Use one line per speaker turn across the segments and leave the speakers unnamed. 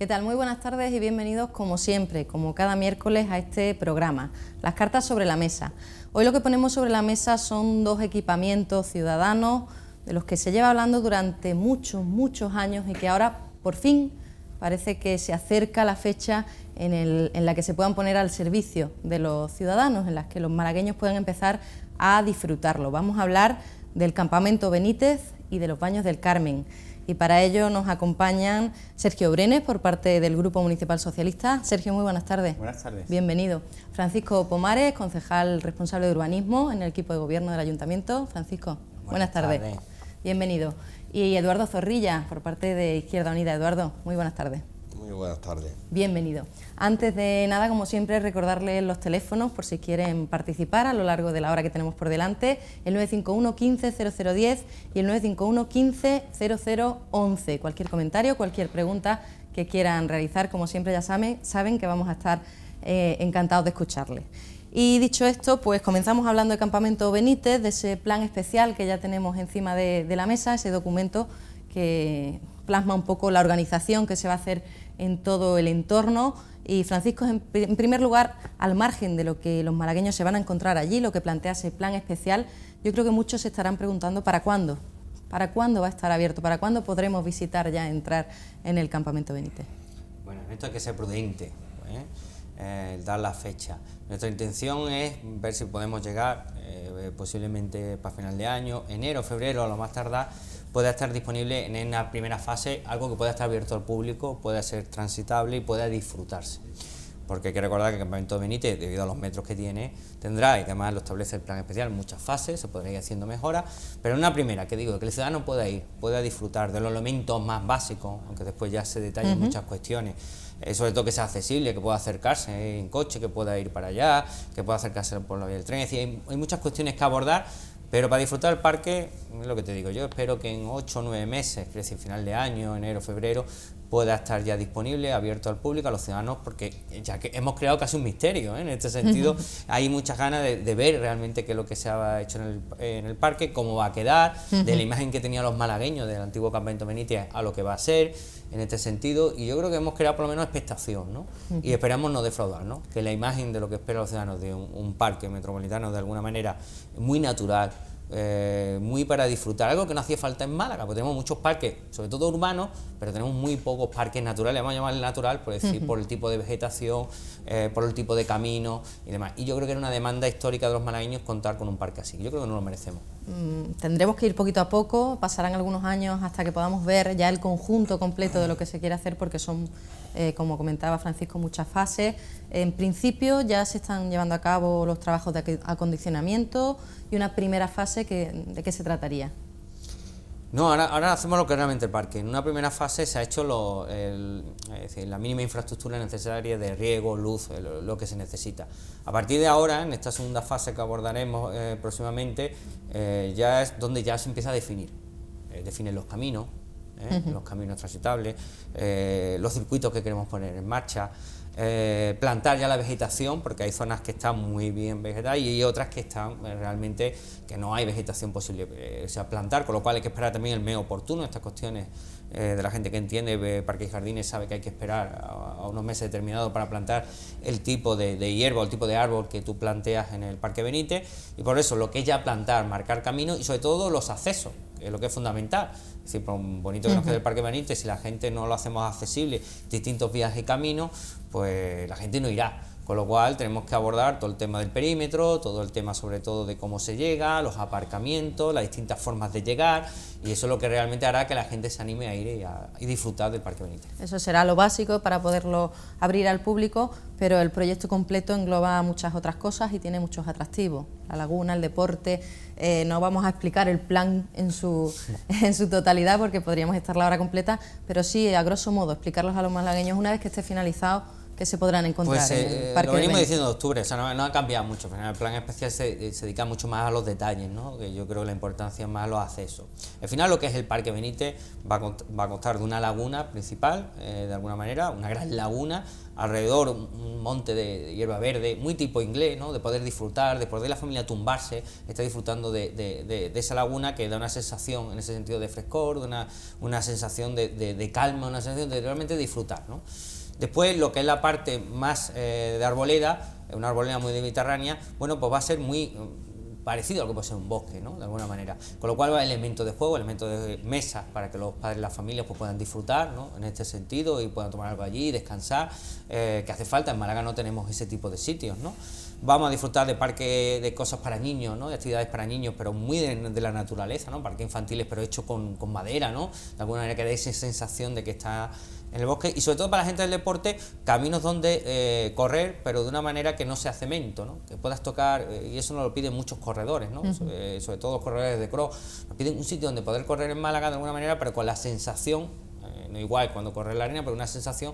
¿Qué tal? Muy buenas tardes y bienvenidos como siempre, como cada miércoles a este programa, Las Cartas sobre la Mesa. Hoy lo que ponemos sobre la mesa son dos equipamientos ciudadanos de los que se lleva hablando durante muchos años y que ahora por fin parece que se acerca la fecha en la que se puedan poner al servicio de los ciudadanos, en las que los malagueños puedan empezar a disfrutarlo. Vamos a hablar del Campamento Benítez y de los Baños del Carmen. Y para ello nos acompañan Sergio Brenes por parte del Grupo Municipal Socialista. Sergio, muy buenas tardes.
Buenas tardes.
Bienvenido. Francisco Pomares, concejal responsable de urbanismo en el equipo de gobierno del Ayuntamiento. Francisco, buenas tardes. Bienvenido. Y Eduardo Zorrilla, por parte de Izquierda Unida. Eduardo, muy buenas tardes.
Muy buenas tardes.
Bienvenido. Antes de nada, como siempre, recordarles los teléfonos por si quieren participar a lo largo de la hora que tenemos por delante, el 951 15 0010 y el 951 15 0011. Cualquier comentario, cualquier pregunta que quieran realizar, como siempre ya saben que vamos a estar encantados de escucharles. Y dicho esto, pues comenzamos hablando de Campamento Benítez, de ese plan especial que ya tenemos encima de la mesa, ese documento que plasma un poco la organización que se va a hacer en todo el entorno. Y Francisco, en primer lugar, al margen de lo que los malagueños se van a encontrar allí, lo que plantea ese plan especial, yo creo que muchos se estarán preguntando ¿para cuándo? ¿Para cuándo va a estar abierto? ¿Para cuándo podremos visitar ya, entrar en el Campamento Benítez?
Bueno, en esto hay que ser prudente, dar la fecha. Nuestra intención es ver si podemos llegar posiblemente para final de año, enero, febrero, a lo más tardar, pueda estar disponible en una primera fase algo que pueda estar abierto al público, pueda ser transitable y pueda disfrutarse. Porque hay que recordar que el Campamento Benítez, debido a los metros que tiene, tendrá, y que además lo establece el plan especial, muchas fases, se podrá ir haciendo mejoras, pero en una primera, que digo, que el ciudadano pueda ir, pueda disfrutar de los elementos más básicos, aunque después ya se detallen muchas cuestiones, sobre todo que sea accesible, que pueda acercarse en coche, que pueda ir para allá, que pueda acercarse por la vía del tren, es decir, hay muchas cuestiones que abordar, pero para disfrutar del parque, es lo que te digo, yo espero que en 8 o 9 meses, es decir, final de año, enero, febrero, pueda estar ya disponible, abierto al público, a los ciudadanos, porque ya que hemos creado casi un misterio, en este sentido, hay muchas ganas de ver realmente qué es lo que se ha hecho en el parque, cómo va a quedar, de la imagen que tenían los malagueños del antiguo Campamento Benítez a lo que va a ser, en este sentido, y yo creo que hemos creado por lo menos expectación, ¿no? Y esperamos no defraudar, ¿no? Que la imagen de lo que esperan los ciudadanos de un parque metropolitano de alguna manera muy natural, muy para disfrutar, algo que no hacía falta en Málaga, porque tenemos muchos parques, sobre todo urbanos, pero tenemos muy pocos parques naturales, vamos a llamarle natural, por decir, por el tipo de vegetación, por el tipo de camino y demás. Y yo creo que era una demanda histórica de los malagueños contar con un parque así, yo creo que no lo merecemos.
Tendremos que ir poquito a poco, pasarán algunos años hasta que podamos ver ya el conjunto completo de lo que se quiere hacer, porque son, como comentaba Francisco, muchas fases. En principio ya se están llevando a cabo los trabajos de acondicionamiento y una primera fase, ¿de qué se trataría?
No, ahora hacemos lo que es realmente el parque. En una primera fase se ha hecho es decir, la mínima infraestructura necesaria de riego, luz, lo que se necesita. A partir de ahora, en esta segunda fase que abordaremos próximamente, ya es donde ya se empieza a definir. Definen los caminos transitables, los circuitos que queremos poner en marcha, plantar ya la vegetación, porque hay zonas que están muy bien vegetadas y hay otras que están realmente que no hay vegetación posible, o sea, plantar, con lo cual hay que esperar también el medio oportuno. Estas cuestiones de la gente que entiende parques y jardines sabe que hay que esperar a unos meses determinados para plantar el tipo de hierba o el tipo de árbol que tú planteas en el Parque Benítez, y por eso lo que es ya plantar, marcar caminos y sobre todo los accesos, que es lo que es fundamental. Es decir, por un bonito que nos quede el Parque Benítez, si la gente no lo hacemos accesible, distintos vías y caminos, pues la gente no irá. Con lo cual tenemos que abordar todo el tema del perímetro, todo el tema sobre todo de cómo se llega, los aparcamientos, las distintas formas de llegar, y eso es lo que realmente hará que la gente se anime a ir y disfrutar del Parque Benítez. Eso
será lo básico para poderlo abrir al público, pero el proyecto completo engloba muchas otras cosas y tiene muchos atractivos. La laguna, el deporte, no vamos a explicar el plan en su totalidad porque podríamos estar la hora completa, pero sí, a grosso modo, explicarlos a los malagueños una vez que esté finalizado, que se podrán encontrar
Pues
en el Parque
lo venimos
de
diciendo de octubre, o sea, no ha cambiado mucho. El plan especial se dedica mucho más a los detalles, ¿no? Que yo creo que la importancia es más los accesos. Al final lo que es el Parque Benítez va a constar de una laguna principal, de alguna manera, una gran laguna, alrededor un monte de hierba verde, muy tipo inglés, ¿no? De poder disfrutar, de poder la familia tumbarse, estar disfrutando de esa laguna que da una sensación, en ese sentido, de frescor, de una sensación de calma, una sensación de realmente disfrutar, ¿no? Después, lo que es la parte más de arboleda, una arboleda muy mediterránea, bueno, pues va a ser muy parecido a lo que puede ser un bosque, ¿no? De alguna manera. Con lo cual va elementos de juego, elementos de mesa para que los padres y las familias pues puedan disfrutar, ¿no? En este sentido, y puedan tomar algo allí, descansar, que hace falta. En Málaga no tenemos ese tipo de sitios, ¿no? Vamos a disfrutar de parques de cosas para niños, ¿no? De actividades para niños, pero muy de la naturaleza, ¿no? Parques infantiles, pero hechos con madera, ¿no? De alguna manera que dé esa sensación de que está en el bosque, y sobre todo para la gente del deporte, caminos donde correr, pero de una manera que no sea cemento, ¿no? Que puedas tocar, y eso nos lo piden muchos corredores, ¿no? Sobre todo los corredores de cross, nos piden un sitio donde poder correr en Málaga de alguna manera, pero con la sensación, no igual cuando correr en la arena, pero una sensación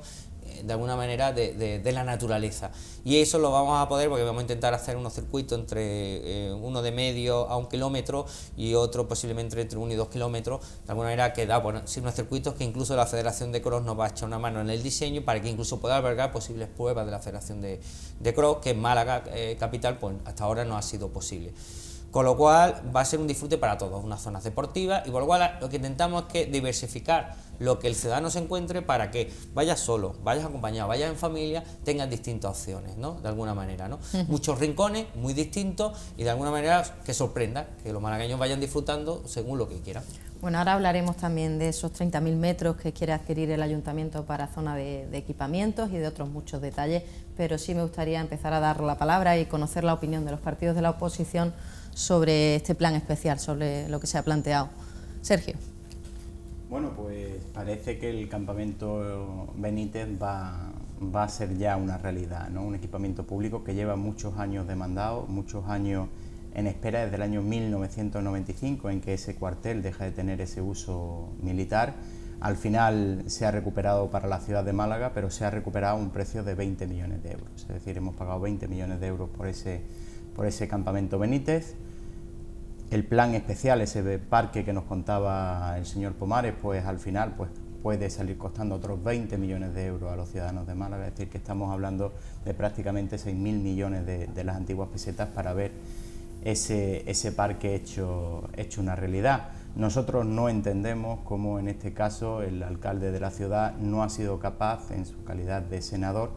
de alguna manera de la naturaleza, y eso lo vamos a poder porque vamos a intentar hacer unos circuitos entre uno de medio a 1 kilómetro y otro posiblemente entre 1 y 2 kilómetros, de alguna manera que da, bueno, sí, unos circuitos que incluso la Federación de Cross nos va a echar una mano en el diseño para que incluso pueda albergar posibles pruebas de la Federación de Cross, que en Málaga capital pues hasta ahora no ha sido posible. Con lo cual va a ser un disfrute para todos, unas zonas deportivas, y por lo cual lo que intentamos es que diversificar lo que el ciudadano se encuentre para que vayas solo, vayas acompañado, vayas en familia, tengas distintas opciones, ¿no? De alguna manera, ¿no? Muchos rincones muy distintos y de alguna manera que sorprenda, que los malagueños vayan disfrutando según lo que quieran.
Bueno, ahora hablaremos también de esos 30.000 metros que quiere adquirir el Ayuntamiento para zona de equipamientos y de otros muchos detalles, pero sí me gustaría empezar a dar la palabra y conocer la opinión de los partidos de la oposición sobre este plan especial, sobre lo que se ha planteado. Sergio.
Bueno, pues parece que el campamento Benítez va a ser ya una realidad, ¿no? Un equipamiento público que lleva muchos años demandado, muchos años en espera, desde el año 1995, en que ese cuartel deja de tener ese uso militar. Al final se ha recuperado para la ciudad de Málaga, pero se ha recuperado a un precio de 20 millones de euros. Es decir, hemos pagado 20 millones de euros por ese campamento Benítez. El plan especial, ese parque que nos contaba el señor Pomares, pues al final pues puede salir costando otros 20 millones de euros a los ciudadanos de Málaga. Es decir, que estamos hablando de prácticamente 6.000 millones de las antiguas pesetas para ver ese parque hecho una realidad. Nosotros no entendemos cómo en este caso el alcalde de la ciudad no ha sido capaz, en su calidad de senador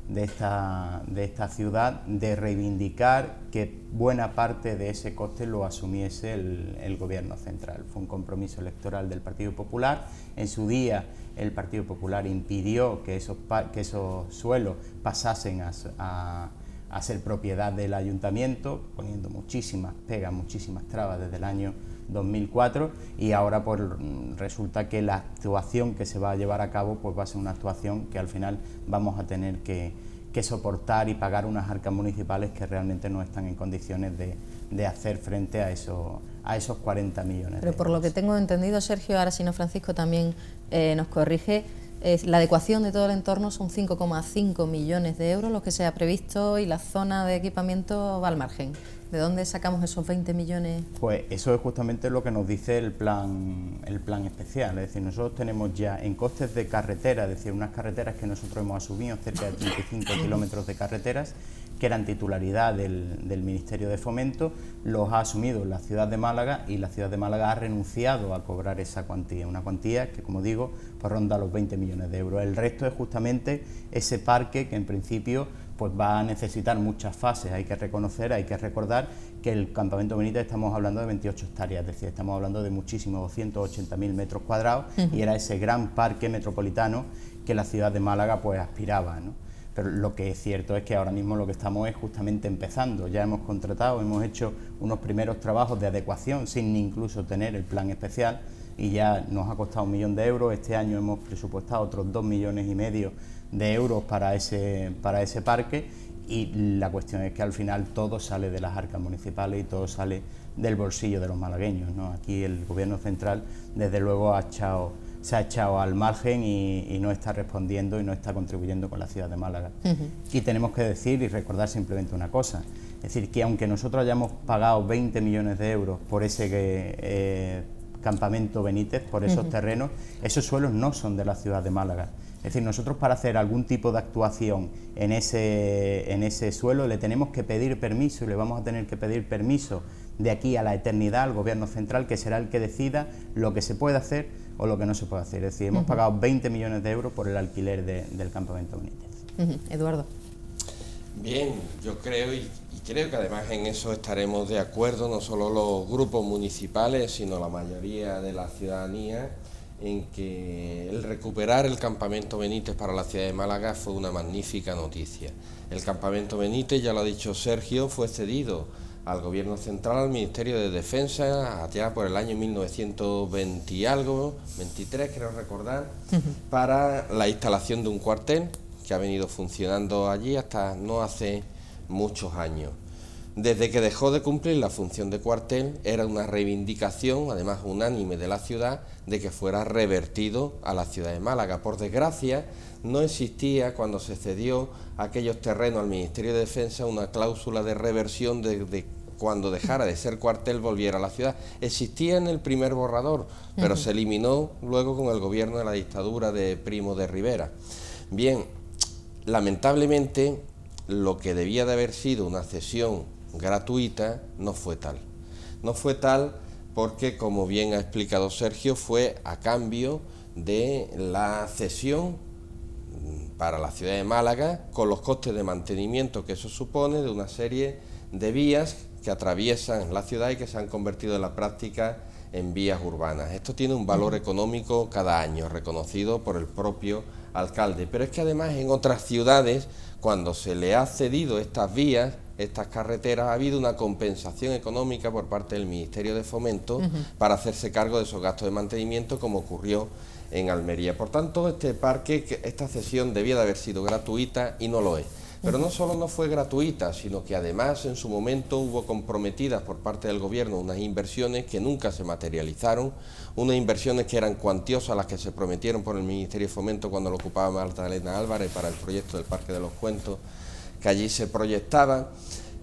de esta ciudad, de reivindicar que buena parte de ese coste lo asumiese el gobierno central. Fue un compromiso electoral del Partido Popular. En su día el Partido Popular impidió que esos suelos pasasen a ser propiedad del ayuntamiento, poniendo muchísimas pegas, muchísimas trabas desde el año 2004, y ahora pues resulta que la actuación que se va a llevar a cabo pues va a ser una actuación que al final vamos a tener que soportar y pagar unas arcas municipales que realmente no están en condiciones de hacer frente a esos 40 millones.
Pero por lo que tengo entendido, Sergio, ahora si no Francisco también nos corrige, la adecuación de todo el entorno son 5,5 millones de euros, lo que se ha previsto, y la zona de equipamiento va al margen. ¿De dónde sacamos esos 20 millones?
Pues eso es justamente lo que nos dice el plan especial. Es decir, nosotros tenemos ya en costes de carretera, es decir, unas carreteras que nosotros hemos asumido, cerca de 35 kilómetros de carreteras, que eran titularidad del Ministerio de Fomento, los ha asumido la ciudad de Málaga, y la ciudad de Málaga ha renunciado a cobrar esa cuantía, una cuantía que, como digo, pues ronda los 20 millones de euros. El resto es justamente ese parque que en principio pues va a necesitar muchas fases. Hay que reconocer, hay que recordar que el campamento Benítez estamos hablando de 28 hectáreas, es decir, estamos hablando de muchísimos, 280.000 metros cuadrados, y era ese gran parque metropolitano que la ciudad de Málaga pues aspiraba, ¿no? Pero lo que es cierto es que ahora mismo lo que estamos es justamente empezando. Ya hemos contratado, hemos hecho unos primeros trabajos de adecuación sin incluso tener el plan especial, y ya nos ha costado 1 millón de euros. Este año hemos presupuestado otros 2,5 millones de euros para ese parque, y la cuestión es que al final todo sale de las arcas municipales y todo sale del bolsillo de los malagueños, ¿no? Aquí el gobierno central desde luego ha echado se ha echado al margen y no está respondiendo y no está contribuyendo con la ciudad de Málaga. Y tenemos que decir y recordar simplemente una cosa, es decir, que aunque nosotros hayamos pagado 20 millones de euros por ese campamento Benítez, por esos terrenos, esos suelos no son de la ciudad de Málaga. Es decir, nosotros para hacer algún tipo de actuación en ese suelo le tenemos que pedir permiso y le vamos a tener que pedir permiso de aquí a la eternidad al Gobierno central, que será el que decida lo que se puede hacer o lo que no se puede hacer. Es decir, hemos pagado 20 millones de euros por el alquiler del campamento Benítez.
Eduardo.
Bien, yo creo y creo que además en eso estaremos de acuerdo, no solo los grupos municipales, sino la mayoría de la ciudadanía, en que el recuperar el campamento Benítez para la ciudad de Málaga fue una magnífica noticia. El campamento Benítez, ya lo ha dicho Sergio, fue cedido al Gobierno central, al Ministerio de Defensa, allá por el año 1920 y algo, 23 creo recordar, para la instalación de un cuartel que ha venido funcionando allí hasta no hace muchos años. Desde que dejó de cumplir la función de cuartel, era una reivindicación, además unánime de la ciudad, de que fuera revertido a la ciudad de Málaga. Por desgracia, no existía, cuando se cedió aquellos terrenos al Ministerio de Defensa, una cláusula de reversión de cuando dejara de ser cuartel volviera a la ciudad. Existía en el primer borrador, pero se eliminó luego con el gobierno de la dictadura de Primo de Rivera. Bien, lamentablemente, lo que debía de haber sido una cesión gratuita no fue tal. No fue tal porque, como bien ha explicado Sergio, fue a cambio de la cesión para la ciudad de Málaga, con los costes de mantenimiento que eso supone, de una serie de vías que atraviesan la ciudad y que se han convertido en la práctica en vías urbanas. Esto tiene un valor económico cada año, reconocido por el propio alcalde. Pero es que además en otras ciudades, cuando se le ha cedido estas vías, estas carreteras, ha habido una compensación económica por parte del Ministerio de Fomento para hacerse cargo de esos gastos de mantenimiento, como ocurrió en Almería. Por tanto, este parque, esta cesión debía de haber sido gratuita y no lo es. Pero no solo no fue gratuita, sino que además en su momento hubo comprometidas por parte del gobierno unas inversiones que nunca se materializaron, unas inversiones que eran cuantiosas, las que se prometieron por el Ministerio de Fomento cuando lo ocupaba Magdalena Álvarez para el proyecto del Parque de los Cuentos, que allí se proyectaba,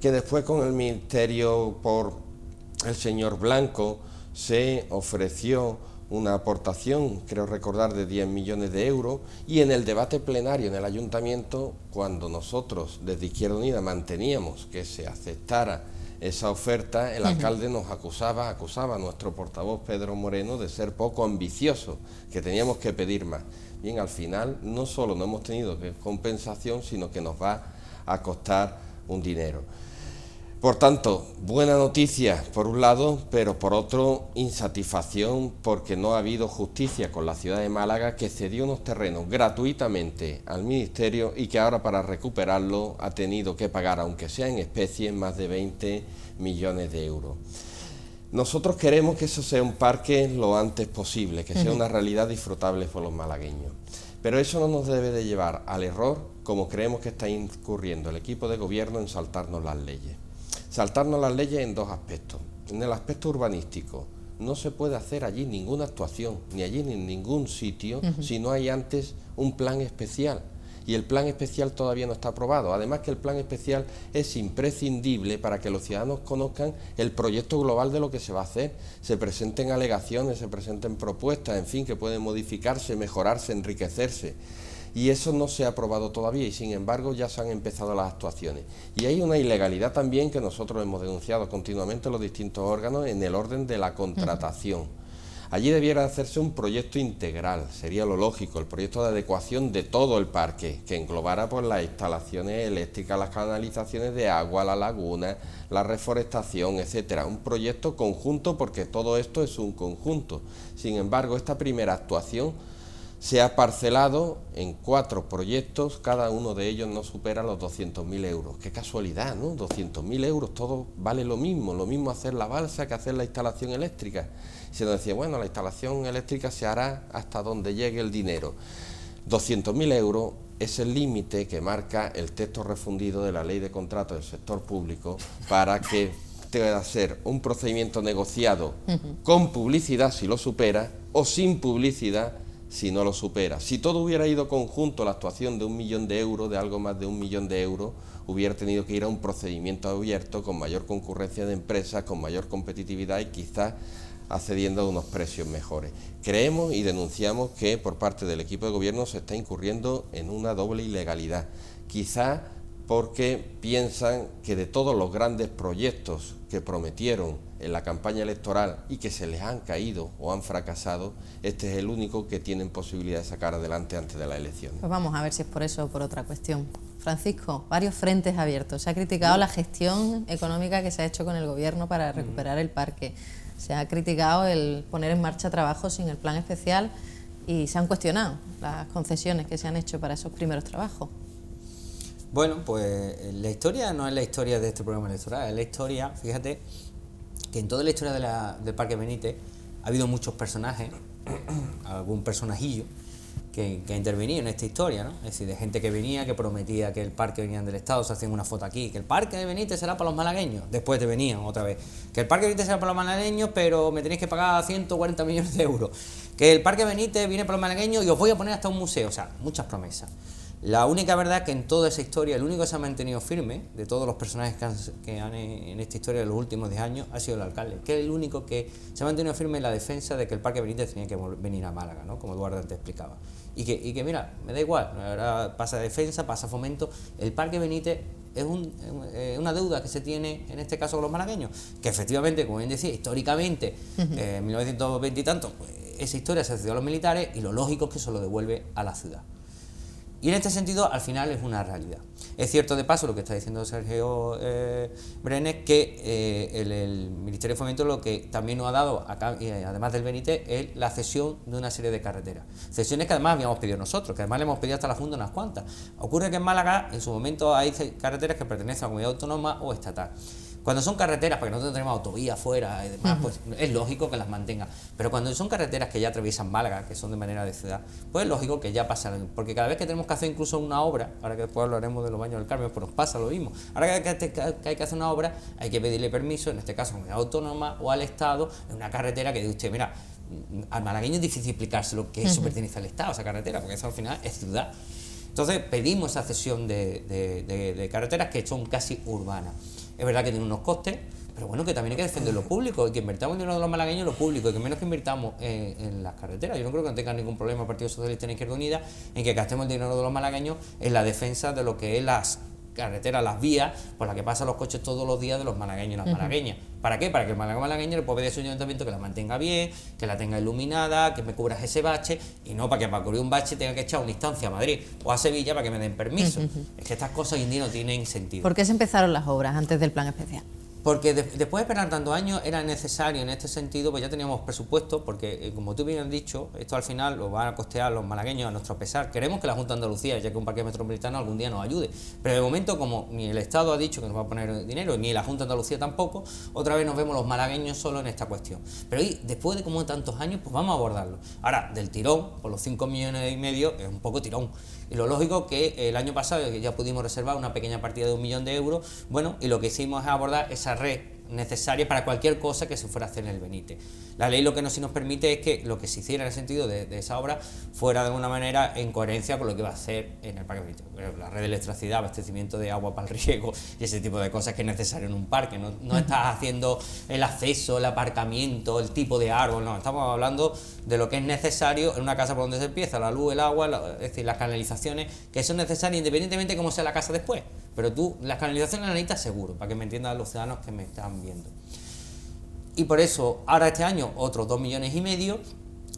que después con el Ministerio por el señor Blanco se ofreció una aportación, creo recordar, de 10 millones de euros, y en el debate plenario en el Ayuntamiento, cuando nosotros desde Izquierda Unida manteníamos que se aceptara esa oferta, el alcalde nos acusaba a nuestro portavoz Pedro Moreno de ser poco ambicioso, que teníamos que pedir más. Bien, al final no solo no hemos tenido compensación, sino que nos va a costar un dinero. Por tanto, buena noticia por un lado, pero por otro insatisfacción porque no ha habido justicia con la ciudad de Málaga, que cedió unos terrenos gratuitamente al Ministerio y que ahora para recuperarlo ha tenido que pagar, aunque sea en especie, más de 20 millones de euros. Nosotros queremos que eso sea un parque lo antes posible, que sea una realidad disfrutable por los malagueños. Pero eso no nos debe de llevar al error, como creemos que está incurriendo el equipo de gobierno, en saltarnos las leyes. Saltarnos las leyes en dos aspectos. En el aspecto urbanístico, no se puede hacer allí ninguna actuación, ni allí ni en ningún sitio, si no hay antes un plan especial. Y el plan especial todavía no está aprobado. Además que el plan especial es imprescindible para que los ciudadanos conozcan el proyecto global de lo que se va a hacer. Se presenten alegaciones, se presenten propuestas, en fin, que pueden modificarse, mejorarse, enriquecerse. Y eso no se ha aprobado todavía y sin embargo ya se han empezado las actuaciones. Y hay una ilegalidad también que nosotros hemos denunciado continuamente en los distintos órganos en el orden de la contratación. Allí debiera hacerse un proyecto integral, sería lo lógico, el proyecto de adecuación de todo el parque, que englobara pues las instalaciones eléctricas, las canalizaciones de agua, la laguna, la reforestación, etcétera. Un proyecto conjunto, porque todo esto es un conjunto. Sin embargo, esta primera actuación se ha parcelado en 4 proyectos, cada uno de ellos no supera los 200.000 euros. Qué casualidad, ¿no? 200.000 euros, todo vale lo mismo hacer la balsa que hacer la instalación eléctrica. Se nos decía, bueno, la instalación eléctrica se hará hasta donde llegue el dinero. 200.000 euros es el límite que marca el texto refundido de la Ley de Contratos del Sector Público para que pueda ser un procedimiento negociado con publicidad si lo supera o sin publicidad si no lo supera. Si todo hubiera ido conjunto, la actuación de 1 millón de euros, de algo más de 1 millón de euros, hubiera tenido que ir a un procedimiento abierto con mayor concurrencia de empresas, con mayor competitividad y quizás accediendo a unos precios mejores. Creemos y denunciamos que por parte del equipo de gobierno se está incurriendo en una doble ilegalidad, quizás porque piensan que de todos los grandes proyectos que prometieron en la campaña electoral y que se les han caído o han fracasado, este es el único que tienen posibilidad de sacar adelante antes de las elecciones.
Pues vamos a ver si es por eso o por otra cuestión. Francisco, varios frentes abiertos. Se ha criticado la gestión económica que se ha hecho con el gobierno para recuperar el parque. Se ha criticado el poner en marcha trabajos sin el plan especial y se han cuestionado las concesiones que se han hecho para esos primeros trabajos.
Bueno, pues la historia no es la historia de este programa electoral, es la historia, fíjate, que en toda la historia del Parque Benítez ha habido muchos personajes, algún personajillo que ha intervenido en esta historia, ¿no? Es decir, de gente que venía, que prometía que el parque venía del Estado, se hacían una foto aquí, que el Parque de Benítez será para los malagueños, después te venían otra vez, que el Parque de Benítez será para los malagueños, pero me tenéis que pagar 140 millones de euros, que el Parque Benítez viene para los malagueños y os voy a poner hasta un museo, o sea, muchas promesas. La única verdad es que en toda esa historia, el único que se ha mantenido firme, de todos los personajes que han en esta historia de los últimos 10 años, ha sido el alcalde, que es el único que se ha mantenido firme en la defensa de que el Parque Benítez tenía que venir a Málaga, ¿no? Como Eduardo antes explicaba. Y que mira, me da igual, ahora pasa defensa, pasa fomento, el Parque Benítez es una deuda que se tiene en este caso con los malagueños, que efectivamente, como bien decía, históricamente, en 1920 y tanto, pues, esa historia se ha cedido a los militares y lo lógico es que se lo devuelve a la ciudad. Y en este sentido, al final, es una realidad. Es cierto, de paso, lo que está diciendo Sergio Brenes, que el Ministerio de Fomento lo que también nos ha dado, acá, además del Benítez, es la cesión de una serie de carreteras. Cesiones que además habíamos pedido nosotros, que además le hemos pedido hasta la Junta unas cuantas. Ocurre que en Málaga, en su momento, hay carreteras que pertenecen a la comunidad autónoma o estatal. Cuando son carreteras, porque nosotros tenemos autovía afuera y demás, pues es lógico que las mantenga. Pero cuando son carreteras que ya atraviesan Málaga, que son de manera de ciudad, pues es lógico que ya pasan. Porque cada vez que tenemos que hacer incluso una obra, ahora que después hablaremos de los baños del Carmen, pues nos pasa lo mismo. Ahora que hay que hacer una obra, hay que pedirle permiso, en este caso a la comunidad autónoma o al Estado, en una carretera que dice usted, mira, al malagueño es difícil explicárselo que eso pertenece al Estado, esa carretera, porque eso al final es ciudad. Entonces pedimos esa cesión de carreteras que son casi urbanas. Es verdad que tiene unos costes, pero bueno, que también hay que defender lo público, y que invirtamos el dinero de los malagueños en lo público, y que menos que invirtamos en las carreteras. Yo no creo que no tenga ningún problema el Partido Socialista ni Izquierda Unida en que gastemos el dinero de los malagueños en la defensa de lo que es las carreteras, las vías por las que pasan los coches todos los días de los malagueños y las malagueñas. ¿Para qué? Para que el malagueño le pueda pedir a su ayuntamiento que la mantenga bien, que la tenga iluminada, que me cubras ese bache, y no para que para cubrir un bache tenga que echar una instancia a Madrid o a Sevilla para que me den permiso. Es que estas cosas hoy en día no tienen sentido.
¿Por qué se empezaron las obras antes del plan especial?
Porque después de esperar tantos años era necesario, en este sentido, pues ya teníamos presupuesto, porque como tú bien has dicho, esto al final lo van a costear los malagueños a nuestro pesar. Queremos que la Junta de Andalucía, ya que un parque metropolitano algún día nos ayude, pero de momento, como ni el Estado ha dicho que nos va a poner dinero, ni la Junta de Andalucía tampoco, otra vez nos vemos los malagueños solo en esta cuestión. Pero hoy, después de como tantos años, pues vamos a abordarlo. Ahora, del tirón, por los 5,5 millones, es un poco tirón. Y lo lógico que el año pasado ya pudimos reservar una pequeña partida de 1 millón de euros, bueno, y lo que hicimos es abordar esa red necesaria para cualquier cosa que se fuera a hacer en el Benítez. La ley lo que sí nos permite es que lo que se hiciera en el sentido de esa obra fuera de alguna manera en coherencia con lo que va a hacer en el Parque Benítez. La red de electricidad, abastecimiento de agua para el riego y ese tipo de cosas que es necesario en un parque. No estás haciendo el acceso, el aparcamiento, el tipo de árbol, no, estamos hablando de lo que es necesario en una casa por donde se empieza, la luz, el agua, es decir, las canalizaciones, que son necesarias independientemente de cómo sea la casa después. Pero tú, las canalizaciones las necesitas seguro, para que me entiendan los ciudadanos que me están viendo. Y por eso, ahora este año, otros 2,5 millones,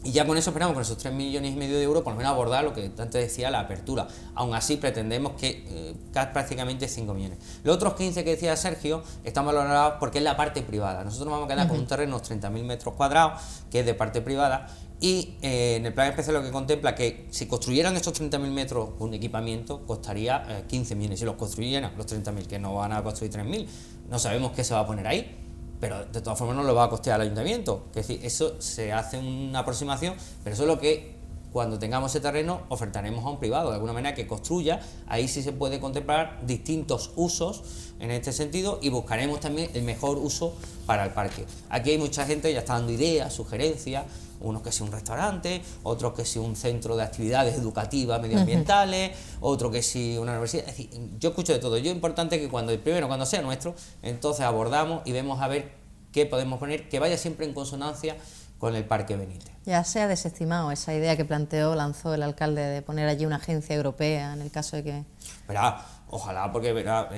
y ya con eso esperamos, con esos 3,5 millones de euros, por lo menos abordar lo que antes decía, la apertura. Aún así, pretendemos que prácticamente 5 millones. Los otros 15 que decía Sergio, están valorados porque es la parte privada. Nosotros vamos a quedar con un terreno de 30.000 metros cuadrados, que es de parte privada, y en el plan especial lo que contempla que si construyeran estos 30.000 metros con equipamiento costaría 15 millones, si los construyeran los 30.000, que no van a construir 3.000, no sabemos qué se va a poner ahí, pero de todas formas no lo va a costear el ayuntamiento, es decir, eso se hace una aproximación, pero eso es lo que cuando tengamos ese terreno, ofertaremos a un privado, de alguna manera que construya. Ahí sí se puede contemplar distintos usos en este sentido y buscaremos también el mejor uso para el parque. Aquí hay mucha gente ya está dando ideas, sugerencias, unos que sea un restaurante, otros que sea un centro de actividades educativas medioambientales, otro que sea una universidad. Es decir, yo escucho de todo. Yo es importante que cuando sea nuestro, entonces abordamos y vemos a ver qué podemos poner, que vaya siempre en consonancia con el Parque Benítez.
Ya se ha desestimado esa idea que lanzó el alcalde de poner allí una agencia europea en el caso de que...
Verá, ojalá, porque verá,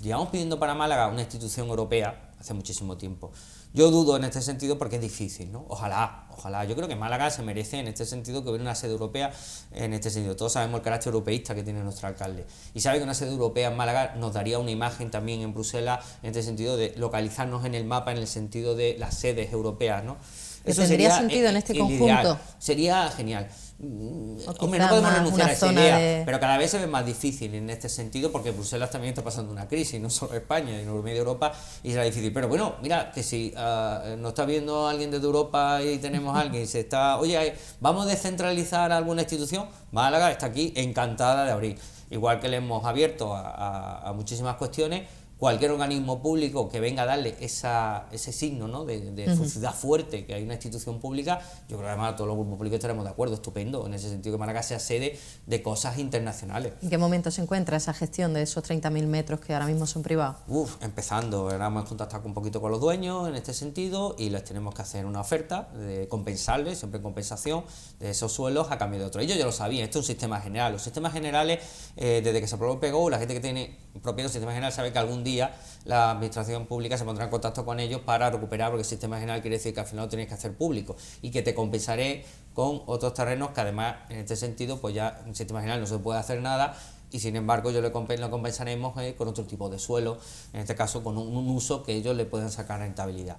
llevamos pidiendo para Málaga una institución europea hace muchísimo tiempo. Yo dudo en este sentido porque es difícil, ¿no? Ojalá, yo creo que Málaga se merece en este sentido que hubiera una sede europea en este sentido. Todos sabemos el carácter europeísta que tiene nuestro alcalde y sabe que una sede europea en Málaga nos daría una imagen también en Bruselas en este sentido de localizarnos en el mapa en el sentido de las sedes europeas, ¿no?
Eso tendría sentido en este conjunto.
Ideal. Sería genial. Hombre, no podemos renunciar a esa idea, pero cada vez se ve más difícil en este sentido porque Bruselas también está pasando una crisis, no solo España, sino media Europa, y será difícil. Pero bueno, mira, que si nos está viendo alguien desde Europa y tenemos a alguien y se está, oye, vamos a descentralizar alguna institución, Málaga está aquí encantada de abrir. Igual que le hemos abierto a muchísimas cuestiones. Cualquier organismo público que venga a darle ese signo, ¿no? de ciudad fuerte, que hay una institución pública, yo creo que además todos los grupos públicos estaremos de acuerdo, estupendo, en ese sentido que Málaga sea sede de cosas internacionales.
¿En qué momento se encuentra esa gestión de esos 30.000 metros que ahora mismo son privados?
Empezando, ahora hemos contactado un poquito con los dueños en este sentido y les tenemos que hacer una oferta de compensarles, siempre en compensación, de esos suelos a cambio de otros. Ellos ya lo sabían, esto es un sistema general. Los sistemas generales, desde que se aprobó el PGO, la gente que tiene propiedad del sistema general sabe que algún día la administración pública se pondrá en contacto con ellos para recuperar, porque el sistema general quiere decir que al final lo tenéis que hacer público y que te compensaré con otros terrenos que además en este sentido pues ya en el sistema general no se puede hacer nada y sin embargo lo compensaremos con otro tipo de suelo, en este caso con un uso que ellos le puedan sacar rentabilidad.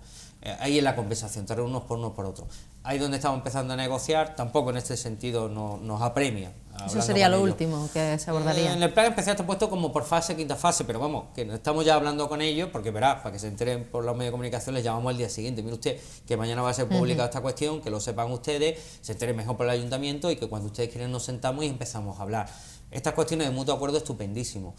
Ahí es la compensación, terrenos unos por otros. Ahí donde estamos empezando a negociar, tampoco en este sentido nos apremia.
Eso sería lo último que se abordaría.
En el plan especial está puesto como por fase, quinta fase, pero vamos, que estamos ya hablando con ellos, porque verá, para que se enteren por los medios de comunicación, les llamamos el día siguiente. Mire usted que mañana va a ser publicada esta cuestión, que lo sepan ustedes, se enteren mejor por el ayuntamiento y que cuando ustedes quieren nos sentamos y empezamos a hablar. Estas cuestiones de mutuo acuerdo estupendísimo,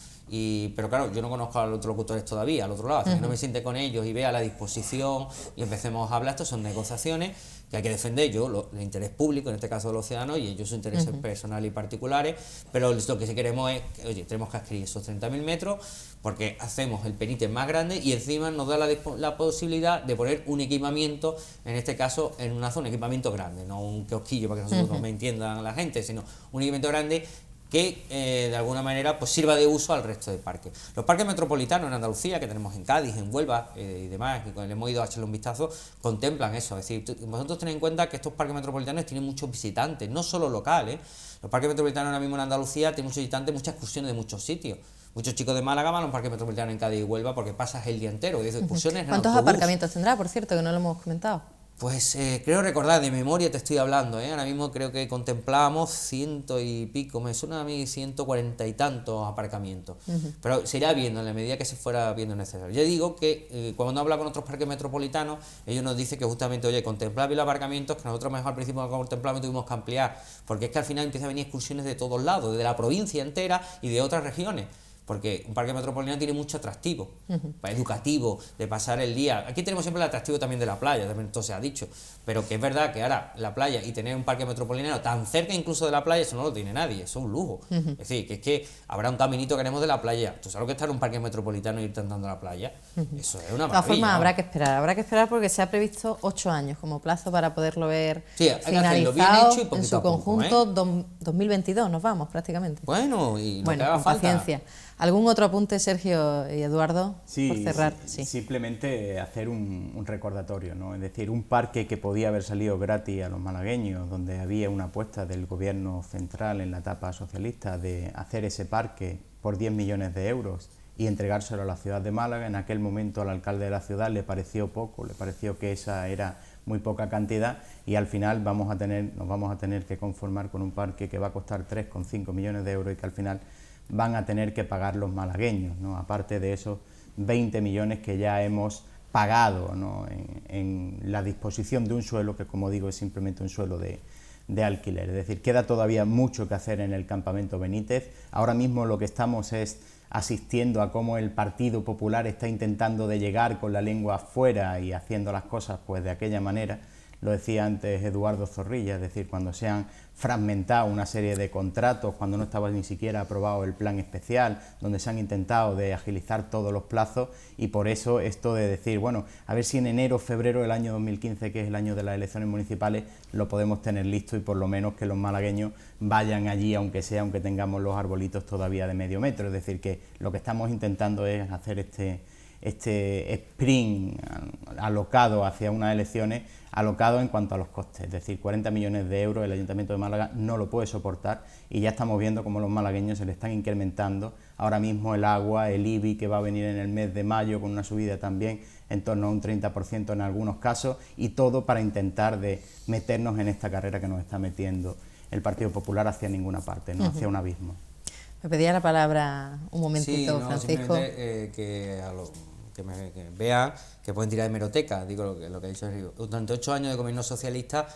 pero claro, yo no conozco a los interlocutores todavía, al otro lado, hasta que no me siente con ellos y vea la disposición y empecemos a hablar. Estos son negociaciones que hay que defender, yo el interés público, en este caso de los ciudadanos, y ellos sus intereses personales y particulares, pero lo que sí queremos es que, oye, tenemos que adquirir esos 30.000 metros porque hacemos el Benítez más grande y encima nos da la posibilidad de poner un equipamiento, en este caso en una zona, equipamiento grande, no un kiosquillo para que nosotros no me entiendan la gente, sino un equipamiento grande que de alguna manera pues sirva de uso al resto de parques. Los parques metropolitanos en Andalucía, que tenemos en Cádiz, en Huelva y demás, que cuando hemos ido a echarle un vistazo, contemplan eso. Es decir, vosotros tened en cuenta que estos parques metropolitanos tienen muchos visitantes, no solo locales. Los parques metropolitanos ahora mismo en Andalucía tienen muchos visitantes, muchas excursiones de muchos sitios. Muchos chicos de Málaga van a los parques metropolitanos en Cádiz y Huelva porque pasas el día entero. Excursiones en
¿Cuántos
autobús.
Aparcamientos tendrá, por cierto, que no lo hemos comentado?
Pues creo recordar, de memoria te estoy hablando, ahora mismo creo que contemplamos 100 y pico, me suena a mí 140 y tantos aparcamientos, pero se irá viendo en la medida que se fuera viendo necesario. Yo digo que cuando habla con otros parques metropolitanos, ellos nos dicen que justamente, oye, contemplar bien los aparcamientos, que nosotros mejor al principio no contemplamos y tuvimos que ampliar, porque es que al final empieza a venir excursiones de todos lados, de la provincia entera y de otras regiones. Porque un parque metropolitano tiene mucho atractivo, educativo, de pasar el día. Aquí tenemos siempre el atractivo también de la playa, también todo se ha dicho, pero que es verdad que ahora la playa y tener un parque metropolitano tan cerca incluso de la playa, eso no lo tiene nadie, eso es un lujo. Es decir, que es que habrá un caminito que haremos de la playa. ¿Tú sabes lo que está en un parque metropolitano y irte andando a la playa? Eso es una maravilla.
De todas formas, habrá que esperar porque se ha previsto 8 años como plazo para poderlo ver finalizado bien hecho y en su conjunto, 2022 nos vamos prácticamente.
Bueno, y lo que haga
con
falta.
Paciencia. ¿Algún otro apunte, Sergio y Eduardo,
sí,
por cerrar?
Sí. Simplemente hacer un recordatorio, ¿no? Es decir, un parque que podía haber salido gratis a los malagueños, donde había una apuesta del gobierno central en la etapa socialista de hacer ese parque por 10 millones de euros y entregárselo a la ciudad de Málaga. En aquel momento al alcalde de la ciudad le pareció poco, le pareció que esa era muy poca cantidad y al final nos vamos a tener que conformar con un parque que va a costar 3,5 millones de euros y que al final van a tener que pagar los malagueños, ¿no? Aparte de esos 20 millones que ya hemos pagado, ¿no? en la disposición de un suelo que, como digo, es simplemente un suelo de de alquiler. Es decir, queda todavía mucho que hacer en el campamento Benítez. Ahora mismo lo que estamos es asistiendo a cómo el Partido Popular está intentando de llegar con la lengua afuera y haciendo las cosas pues de aquella manera. Lo decía antes Eduardo Zorrilla, es decir, cuando se han fragmentado una serie de contratos, cuando no estaba ni siquiera aprobado el plan especial, donde se han intentado de agilizar todos los plazos, y por eso esto de decir, bueno, a ver si en enero o febrero del año 2015, que es el año de las elecciones municipales, lo podemos tener listo y por lo menos que los malagueños vayan allí, aunque tengamos los arbolitos todavía de medio metro. Es decir, que lo que estamos intentando es hacer este sprint alocado hacia unas elecciones, alocado en cuanto a los costes, es decir, 40 millones de euros el Ayuntamiento de Málaga no lo puede soportar, y ya estamos viendo cómo los malagueños se le están incrementando ahora mismo el agua, el IBI que va a venir en el mes de mayo con una subida también en torno a un 30% en algunos casos, y todo para intentar de meternos en esta carrera que nos está metiendo el Partido Popular hacia ninguna parte, no hacia un abismo.
Me pedía la palabra un momentito,
sí,
Francisco.
Que vean que pueden tirar de hemeroteca, digo lo que ha dicho Enrique. Durante 8 años de gobierno socialista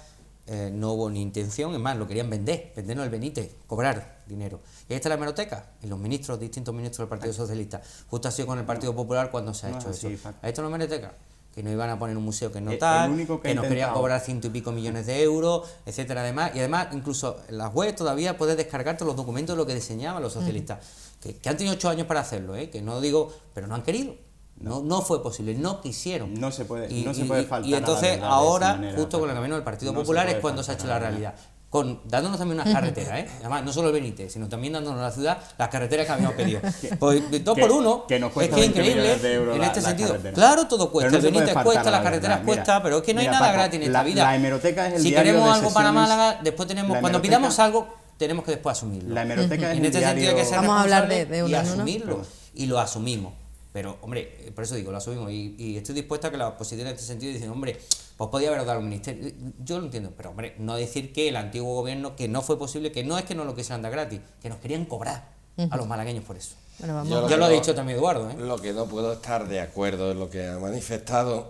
no hubo ni intención, es más, lo querían vendernos el Benítez, cobrar dinero. Y ahí está la hemeroteca, y los ministros, distintos ministros del Partido Socialista. Justo ha sido con el Partido Popular cuando se ha hecho eso. Ahí está la hemeroteca, que nos iban a poner un museo que no tal, que nos querían cobrar 100 y pico millones de euros, etcétera, además. Y además, incluso en las webs todavía puedes descargarte los documentos de lo que diseñaban los socialistas, que han tenido 8 años para hacerlo, que no digo, pero no han querido. No fue posible, no quisieron.
No se puede faltar.
Y entonces ahora, justo con el camino del Partido Popular, es cuando se ha hecho la realidad. Dándonos también unas carreteras, además no solo el Benítez, sino también dándonos a la ciudad las carreteras que habíamos pedido. Pues de 2 por 1,
que nos
es
cuesta
que es increíble
en
este sentido. Claro, todo cuesta, el Benítez cuesta, las carreteras cuesta, pero es que no hay nada gratis en esta vida.
La hemeroteca es el
si
diario
queremos
de
algo
sesiones,
para Málaga, después tenemos, cuando pidamos algo, tenemos que después asumirlo.
La hemeroteca es
en este sentido hay que ser
Vamos a hablar
responsables
de
y asumirlo, y lo asumimos. Pero, hombre, por eso digo, lo asumimos, y estoy dispuesto a que la oposición en este sentido dice, hombre, pues podía haber dado al ministerio. Yo lo entiendo, pero, hombre, no decir que el antiguo gobierno, que no fue posible, que no es que no lo quisieran dar gratis, que nos querían cobrar a los malagueños por eso.
Bueno, vamos.
Ya lo ha dicho también Eduardo.
Lo que no puedo estar de acuerdo es lo que ha manifestado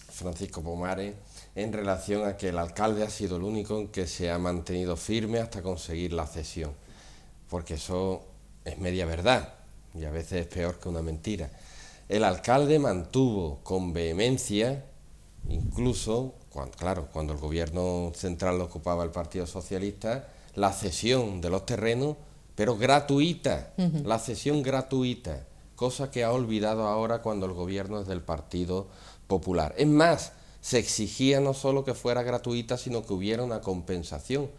Francisco Pomares en relación a que el alcalde ha sido el único en que se ha mantenido firme hasta conseguir la cesión, porque eso es media verdad. Y a veces es peor que una mentira. El alcalde mantuvo con vehemencia, incluso, cuando el gobierno central lo ocupaba el Partido Socialista, la cesión de los terrenos, pero gratuita, la cesión gratuita, cosa que ha olvidado ahora cuando el gobierno es del Partido Popular. Es más, se exigía no solo que fuera gratuita, sino que hubiera una compensación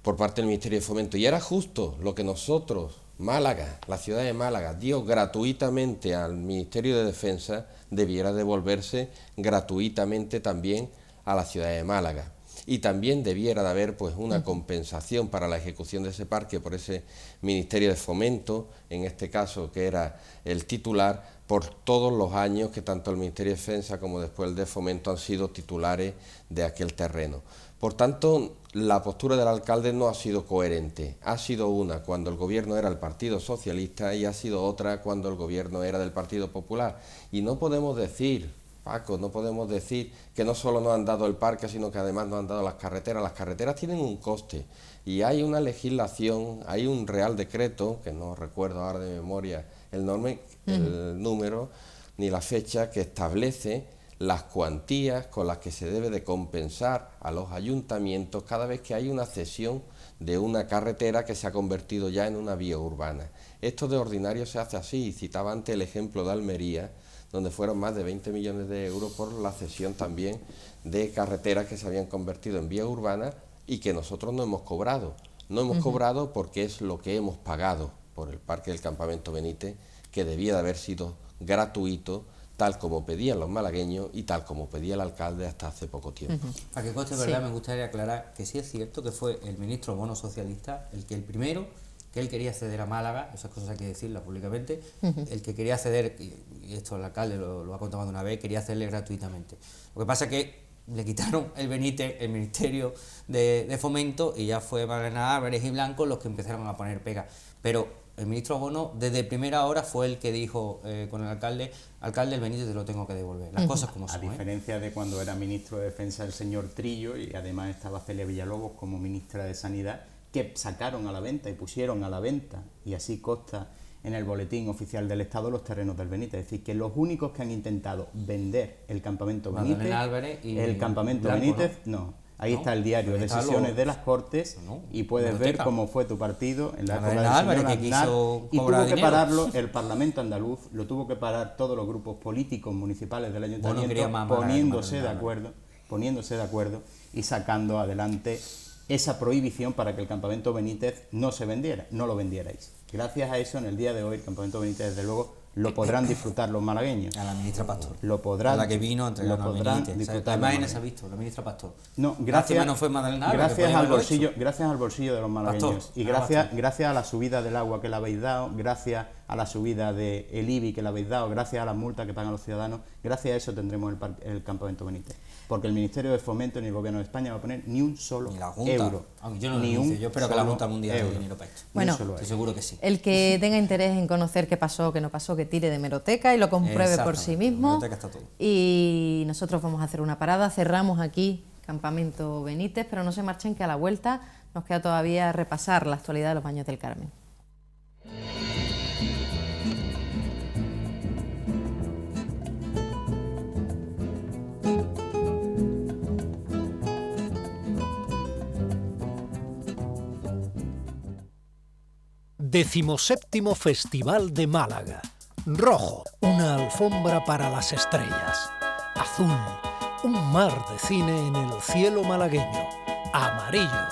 por parte del Ministerio de Fomento. Y era justo lo que nosotros, Málaga, la ciudad de Málaga, dio gratuitamente al Ministerio de Defensa, debiera devolverse gratuitamente también a la ciudad de Málaga. Y también debiera de haber pues una compensación para la ejecución de ese parque por ese Ministerio de Fomento, en este caso que era el titular, por todos los años que tanto el Ministerio de Defensa como después el de Fomento han sido titulares de aquel terreno. Por tanto, la postura del alcalde no ha sido coherente. Ha sido una cuando el gobierno era el Partido Socialista y ha sido otra cuando el gobierno era del Partido Popular. Y no podemos decir, Paco, no podemos decir que no solo nos han dado el parque, sino que además nos han dado las carreteras. Las carreteras tienen un coste y hay una legislación, hay un real decreto, que no recuerdo ahora de memoria el número ni la fecha, que establece las cuantías con las que se debe de compensar a los ayuntamientos cada vez que hay una cesión de una carretera que se ha convertido ya en una vía urbana. Esto de ordinario se hace así, citaba antes el ejemplo de Almería, donde fueron más de 20 millones de euros por la cesión también de carreteras que se habían convertido en vía urbana y que nosotros no hemos cobrado. No hemos cobrado porque es lo que hemos pagado por el Parque del Campamento Benítez, que debía de haber sido gratuito, tal como pedían los malagueños y tal como pedía el alcalde hasta hace poco tiempo.
Para que conste, verdad, me gustaría aclarar que sí es cierto que fue el ministro Bono socialista el primero que él quería ceder a Málaga, esas cosas hay que decirlas públicamente, el que quería ceder, y esto el alcalde lo ha contado más de una vez, quería hacerle gratuitamente. Lo que pasa es que le quitaron el Benítez, el Ministerio de Fomento, y ya fue Magdalena Álvarez y Blanco los que empezaron a poner pega. pero el ministro Bono desde primera hora fue el que dijo con el alcalde, el Benítez te lo tengo que devolver, las cosas como son.
A diferencia de cuando era ministro de Defensa el señor Trillo, y además estaba Celia Villalobos como ministra de Sanidad, que sacaron a la venta y pusieron a la venta, y así consta en el boletín oficial del Estado, los terrenos del Benítez. Es decir, que los únicos que han intentado vender el campamento Benítez, el campamento
Blanco,
Benítez, no. Ahí está el diario de sesiones de las Cortes y puedes ver cómo fue tu partido en la época del señor Aznar, y tuvo que pararlo el Parlamento andaluz, lo tuvo que parar todos los grupos políticos municipales del ayuntamiento, poniéndose de acuerdo y sacando adelante esa prohibición para que el campamento Benítez no se vendiera, no lo vendierais. Gracias a eso, en el día de hoy, el campamento Benítez, desde luego, lo podrán disfrutar los malagueños.
A la ministra Pastor.
Lo podrán.
A la que vino a entregar a Benítez. Además, en esa visto, la ministra Pastor.
No, gracias,
no fue Magdalena,
gracias al bolsillo de los malagueños. Pastor, y gracias a la subida del agua que le habéis dado, gracias a la subida del IBI que le habéis dado, gracias a las multas que pagan los ciudadanos, gracias a eso tendremos el campamento Benítez. Porque el Ministerio de Fomento ni el Gobierno de España va a poner ni un solo euro.
Yo no lo denuncio, yo espero que la Junta Mundial dé dinero para esto.
Bueno,
estoy seguro que sí.
El que tenga interés en conocer qué pasó, qué no pasó, que tire de hemeroteca y lo compruebe por sí mismo.
Está todo.
Y nosotros vamos a hacer una parada, cerramos aquí Campamento Benítez, pero no se marchen que a la vuelta nos queda todavía repasar la actualidad de los Baños del Carmen.
Decimoséptimo Festival de Málaga. Rojo, una alfombra para las estrellas. Azul, un mar de cine en el cielo malagueño. Amarillo,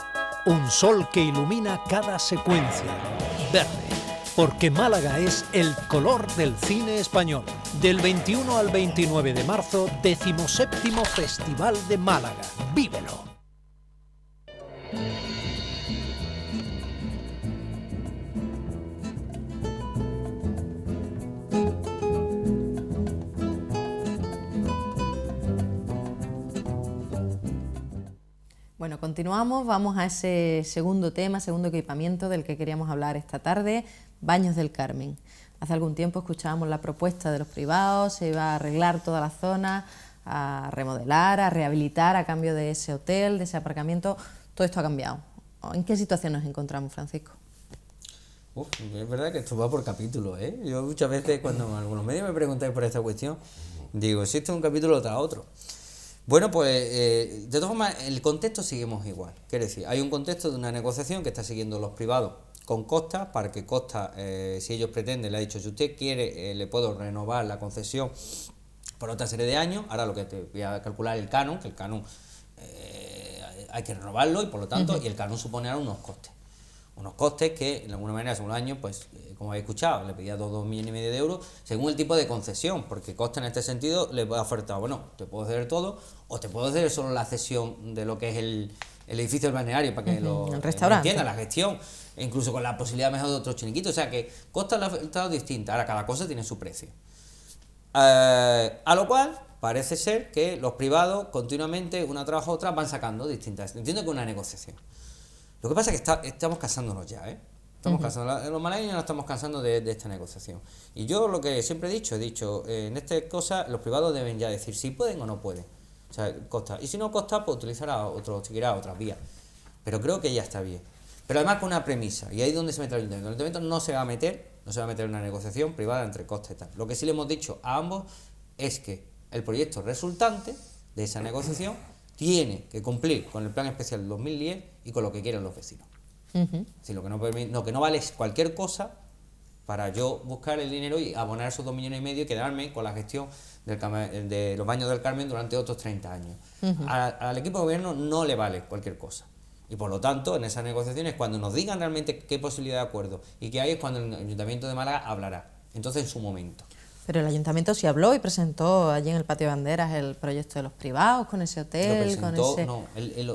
un sol que ilumina cada secuencia. Verde, porque Málaga es el color del cine español. Del 21 al 29 de marzo, decimoséptimo Festival de Málaga. ¡Vívelo!
Bueno, continuamos, vamos a ese segundo tema, segundo equipamiento del que queríamos hablar esta tarde, Baños del Carmen. Hace algún tiempo escuchábamos la propuesta de los privados, se iba a arreglar toda la zona, a remodelar, a rehabilitar a cambio de ese hotel, de ese aparcamiento. Todo esto ha cambiado. ¿En qué situación nos encontramos, Francisco?
Es verdad que esto va por capítulos, ¿eh? Yo muchas veces cuando algunos medios me preguntáis por esta cuestión, digo, si esto es un capítulo tras otro. Bueno, pues de todas formas el contexto seguimos igual. Quiere decir, hay un contexto de una negociación que está siguiendo los privados con Costa, para que Costa, si ellos pretenden, le ha dicho, si usted quiere, le puedo renovar la concesión por otra serie de años. Ahora lo que te voy a calcular el canon, que el canon hay que renovarlo y por lo tanto, y el canon supone ahora unos costes que de alguna manera según los años, pues como habéis escuchado, le pedía 2,5 millones de euros según el tipo de concesión, porque Costa en este sentido le ha ofertado, bueno, te puedo ceder todo o te puedo ceder solo la cesión de lo que es el edificio del balneario para que lo entienda, la gestión, e incluso con la posibilidad mejor de otros chiringuitos. O sea que Costa le ha ofertado distinta, ahora cada cosa tiene su precio. A lo cual parece ser que los privados continuamente, una tras otra, van sacando distintas. Entiendo que es una negociación. Lo que pasa es que estamos cansándonos ya, ¿eh? Los malagueños nos estamos cansando de esta negociación. Y yo lo que siempre he dicho, en esta cosa los privados deben ya decir si pueden o no pueden. O sea, Costa. Y si no Costa, pues utilizará seguirá otras vías. Pero creo que ya está bien. Pero además con una premisa, y ahí es donde se mete el ayuntamiento. El ayuntamiento no se va a meter en una negociación privada entre Costa y tal. Lo que sí le hemos dicho a ambos es que el proyecto resultante de esa negociación tiene que cumplir con el plan especial del 2010 y con lo que quieren los vecinos. Si lo que no vale es cualquier cosa para yo buscar el dinero y abonar esos 2,5 millones y quedarme con la gestión de los Baños del Carmen durante otros 30 años. Al equipo de gobierno no le vale cualquier cosa. Y por lo tanto, en esas negociaciones, cuando nos digan realmente qué posibilidad de acuerdo y qué hay, es cuando el Ayuntamiento de Málaga hablará. Entonces, en su momento.
Pero el ayuntamiento sí habló y presentó allí en el Patio de Banderas el proyecto de los privados, con ese hotel,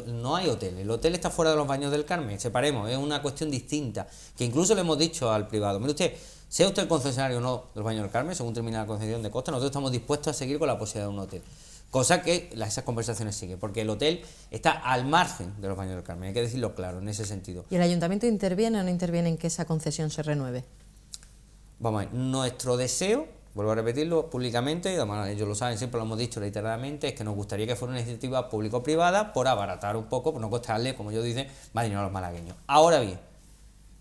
no hay hotel. El hotel está fuera de los Baños del Carmen, separemos, es una cuestión distinta, que incluso le hemos dicho al privado, mire usted, sea usted el concesionario o no de los Baños del Carmen, según termina la concesión de Costa, nosotros estamos dispuestos a seguir con la posibilidad de un hotel. Cosa que esas conversaciones siguen, porque el hotel está al margen de los Baños del Carmen, hay que decirlo claro en ese sentido.
¿Y el ayuntamiento interviene o no interviene en que esa concesión se renueve?
Vamos a ver, nuestro deseo, vuelvo a repetirlo públicamente, y además ellos lo saben, siempre lo hemos dicho reiteradamente, es que nos gustaría que fuera una iniciativa público-privada por abaratar un poco, por no costarle, como yo dicen, más dinero a los malagueños. Ahora bien,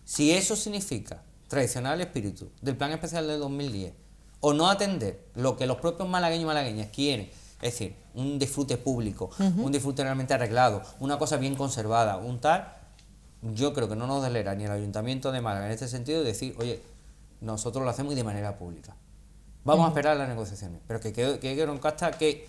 si eso significa traicionar el espíritu del Plan Especial de 2010 o no atender lo que los propios malagueños y malagueñas quieren, es decir, un disfrute público, un disfrute realmente arreglado, una cosa bien conservada, un tal, yo creo que no nos delera ni el Ayuntamiento de Málaga en este sentido de decir, oye, nosotros lo hacemos y de manera pública. Vamos a esperar las negociaciones, pero que quede en consta que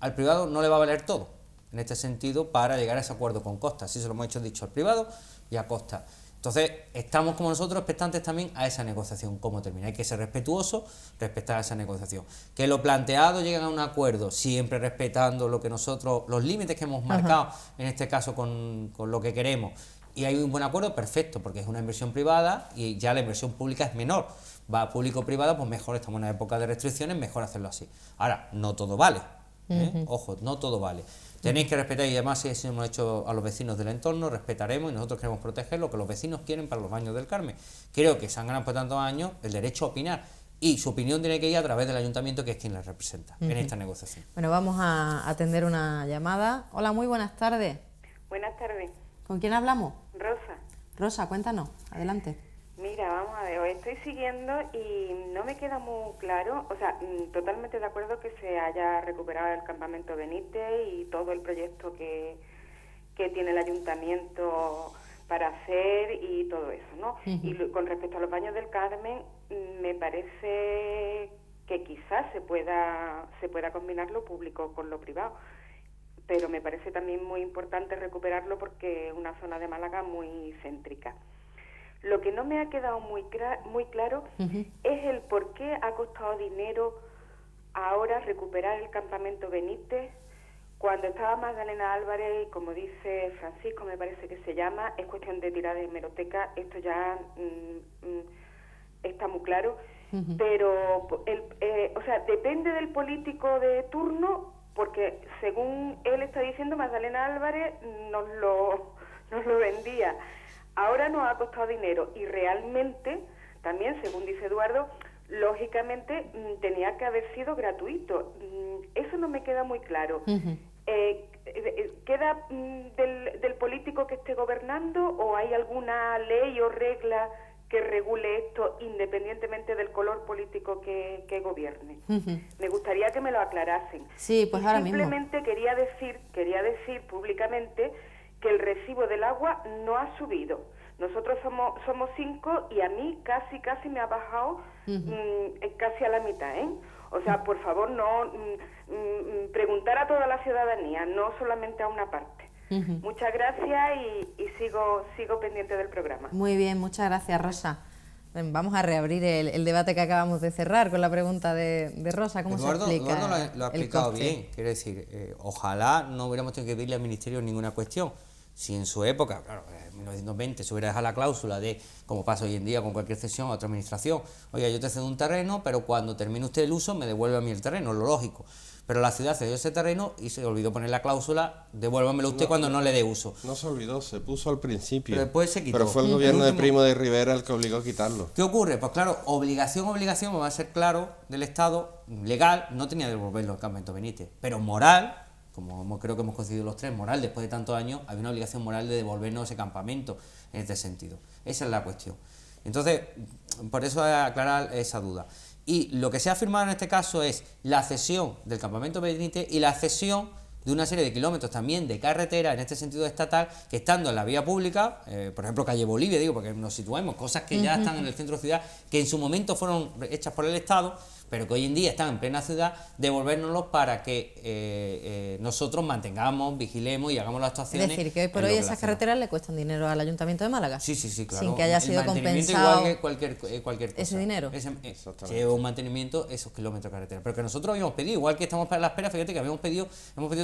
al privado no le va a valer todo, en este sentido, para llegar a ese acuerdo con Costa. Así se lo hemos dicho al privado y a Costa. Entonces, estamos como nosotros expectantes también a esa negociación, cómo termina. Hay que ser respetuoso, respetar esa negociación. Que lo planteado lleguen a un acuerdo, siempre respetando lo que nosotros, los límites que hemos marcado, en este caso con lo que queremos, y hay un buen acuerdo, perfecto, porque es una inversión privada y ya la inversión pública es menor. Va público-privada, pues mejor, estamos en una época de restricciones, mejor hacerlo así. Ahora, no todo vale, ojo, no todo vale. Tenéis que respetar, y además si eso hemos hecho a los vecinos del entorno, respetaremos, y nosotros queremos proteger lo que los vecinos quieren para los Baños del Carmen. Creo que se han ganado por tantos años el derecho a opinar, y su opinión tiene que ir a través del ayuntamiento, que es quien les representa en esta negociación.
Bueno, vamos a atender una llamada. Hola, muy buenas tardes.
Buenas tardes.
¿Con quién hablamos?
Rosa.
Rosa, cuéntanos, adelante.
Mira, vamos a ver, os estoy siguiendo y no me queda muy claro, o sea, totalmente de acuerdo que se haya recuperado el campamento Benítez y todo el proyecto que tiene el ayuntamiento para hacer y todo eso, ¿no? Y con respecto a los Baños del Carmen, me parece que quizás se pueda combinar lo público con lo privado, pero me parece también muy importante recuperarlo porque es una zona de Málaga muy céntrica. Lo que no me ha quedado muy claro es el por qué ha costado dinero ahora recuperar el campamento Benítez cuando estaba Magdalena Álvarez y, como dice Francisco, me parece que se llama, es cuestión de tirar de hemeroteca, esto ya está muy claro, pero o sea, depende del político de turno, porque según él está diciendo, Magdalena Álvarez nos lo vendía. Ahora nos ha costado dinero y realmente, también según dice Eduardo, lógicamente tenía que haber sido gratuito. Eso no me queda muy claro. ¿Queda del político que esté gobernando o hay alguna ley o regla que regule esto independientemente del color político que gobierne? Me gustaría que me lo aclarasen.
Sí, pues ahora
simplemente
mismo.
Quería decir públicamente que el recibo del agua no ha subido. Nosotros somos 5 y a mí casi me ha bajado casi a la mitad, ¿eh? O sea, por favor, no preguntar a toda la ciudadanía, no solamente a una parte. Muchas gracias y sigo pendiente del programa.
Muy bien, muchas gracias, Rosa. Vamos a reabrir el debate que acabamos de cerrar con la pregunta de Rosa. ¿Cómo
Eduardo,
se explica?
Eduardo lo ha explicado bien. Quiero decir, ojalá no hubiéramos tenido que pedirle al Ministerio ninguna cuestión. Si en su época, claro, en 1920, se hubiera dejado la cláusula de, como pasa hoy en día con cualquier cesión a otra administración, oiga, yo te cedo un terreno, pero cuando termine usted el uso me devuelve a mí el terreno, lo lógico. Pero la ciudad cedió ese terreno y se olvidó poner la cláusula, devuélvamelo usted cuando no le dé uso.
No se olvidó, se puso al principio.
Pero después se quitó.
Pero fue el gobierno de Primo de Rivera el que obligó a quitarlo.
¿Qué ocurre? Pues claro, obligación, va a ser claro del Estado, legal, no tenía que devolverlo al campamento Benítez, pero moral, como creo que hemos coincidido los tres, moral, después de tantos años, había una obligación moral de devolvernos ese campamento en este sentido. Esa es la cuestión. Entonces, por eso aclarar esa duda. Y lo que se ha firmado en este caso es la cesión del campamento Benítez y la cesión de una serie de kilómetros también de carretera, en este sentido estatal, que estando en la vía pública, por ejemplo calle Bolivia, digo, porque nos situemos, cosas que ya están en el centro de ciudad, que en su momento fueron hechas por el Estado, pero que hoy en día están en plena ciudad, devolvérnoslos para que nosotros mantengamos, vigilemos y hagamos las actuaciones.
Es decir, que hoy por hoy esas carreteras le cuestan dinero al Ayuntamiento de Málaga.
Sí, claro.
Sin que haya sido
compensado igual que cualquier cosa.
Ese dinero.
Lleva un mantenimiento esos kilómetros de carretera. Pero que nosotros habíamos pedido, igual que estamos para la espera, fíjate que hemos pedido